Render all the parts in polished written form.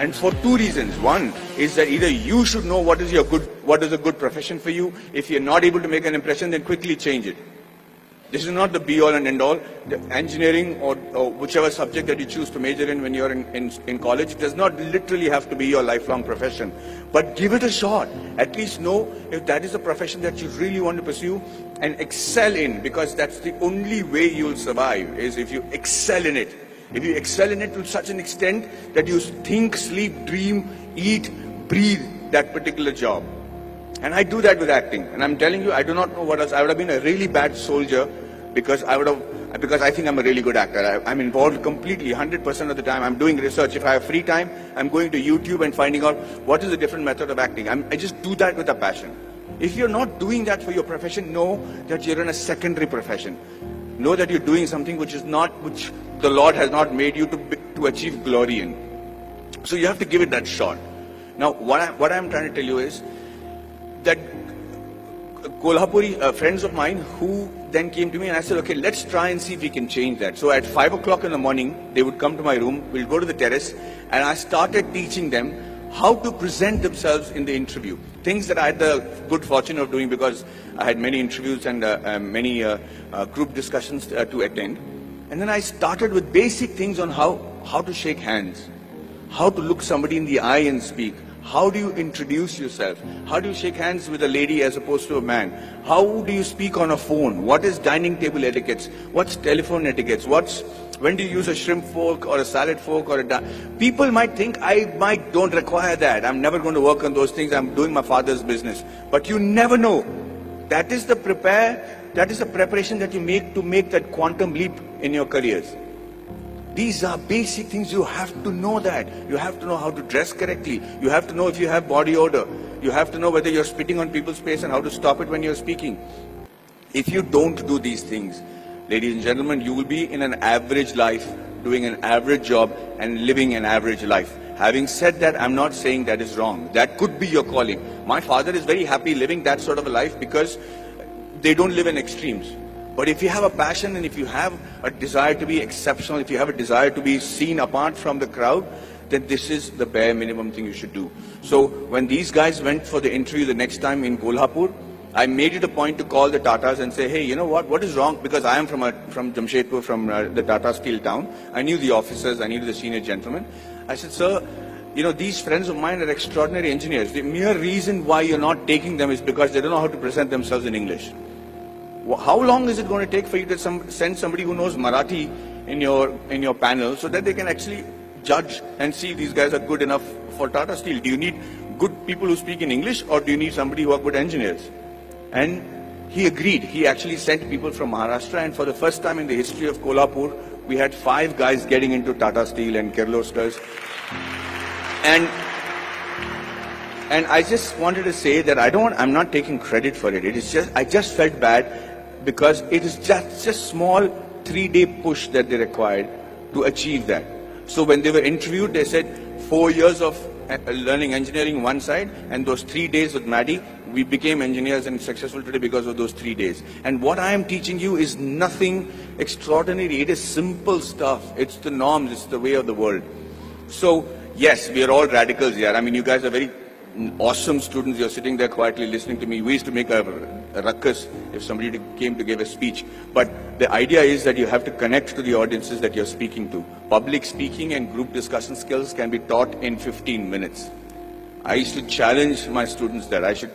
And for two reasons. One is that either you should know what is a good profession for you. If you're not able to make an impression, then quickly change it. This is not the be-all and end-all. The engineering or whichever subject that you choose to major in when you're in college does not literally have to be your lifelong profession. But give it a shot. At least know if that is a profession that you really want to pursue and excel in, because that's the only way you'll survive, is if you excel in it. If you excel in it to such an extent that you think, sleep, dream, eat, breathe that particular job. And I do that with acting. And I'm telling you, I do not know what else. I would have been a really bad soldier because I think I'm a really good actor. I'm involved completely, 100% of the time. I'm doing research. If I have free time, I'm going to YouTube and finding out what is a different method of acting. I just do that with a passion. If you're not doing that for your profession, know that you're in a secondary profession. Know that you're doing something which the Lord has not made you to achieve glory in. So you have to give it that shot. Now, what I'm trying to tell you is that Kolhapuri friends of mine who then came to me and I said, okay, let's try and see if we can change that. So at 5 o'clock in the morning, they would come to my room, we'll go to the terrace, and I started teaching them how to present themselves in the interview. Things that I had the good fortune of doing because I had many interviews and many group discussions to attend. And then I started with basic things on how to shake hands, how to look somebody in the eye and speak. How do you introduce yourself? How do you shake hands with a lady as opposed to a man? How do you speak on a phone? What is dining table etiquettes? What's telephone etiquettes? When do you use a shrimp fork or a salad fork or people might think I don't require that. I'm never going to work on those things. I'm doing my father's business. But you never know. That is the preparation that you make to make that quantum leap in your careers. These are basic things. You have to know that. You have to know how to dress correctly. You have to know if you have body odor. You have to know whether you're spitting on people's face and how to stop it when you're speaking. If you don't do these things, ladies and gentlemen, you will be in an average life, doing an average job and living an average life. Having said that, I'm not saying that is wrong. That could be your calling. My father is very happy living that sort of a life because they don't live in extremes. But if you have a passion and if you have a desire to be exceptional, if you have a desire to be seen apart from the crowd, then this is the bare minimum thing you should do. So when these guys went for the interview the next time in Kolhapur, I made it a point to call the Tatas and say, hey, you know what is wrong? Because I am from Jamshedpur, from the Tata Steel town. I knew the officers, I knew the senior gentlemen. I said, sir, these friends of mine are extraordinary engineers. The mere reason why you're not taking them is because they don't know how to present themselves in English. How long is it going to take for you to send somebody who knows Marathi in your panel so that they can actually judge and see if these guys are good enough for Tata Steel? Do you need good people who speak in English or do you need somebody who are good engineers? And he agreed. He actually sent people from Maharashtra, and for the first time in the history of Kolhapur, we had 5 guys getting into Tata Steel and Kirloskars. And I just wanted to say that I'm not taking credit for it. I just felt bad because it is just a small 3-day push that they required to achieve that. So when they were interviewed, they said 4 years of learning engineering one side, and those 3 days with Maddie, we became engineers and successful today because of those 3 days. And what I am teaching you is nothing extraordinary. It is simple stuff. It's the norms. It's the way of the world. So yes, we are all radicals here. I mean, you guys are very awesome students. You're sitting there quietly listening to me. We used to make a ruckus if somebody came to give a speech. But the idea is that you have to connect to the audiences that you're speaking to. Public speaking and group discussion skills can be taught in 15 minutes. I used to challenge my students that I should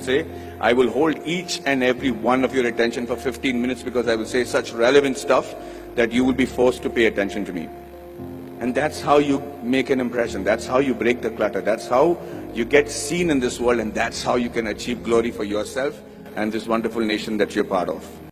say, I will hold each and every one of your attention for 15 minutes because I will say such relevant stuff that you will be forced to pay attention to me. And that's how you make an impression. That's how you break the clutter. That's how you get seen in this world, and that's how you can achieve glory for yourself and this wonderful nation that you're part of.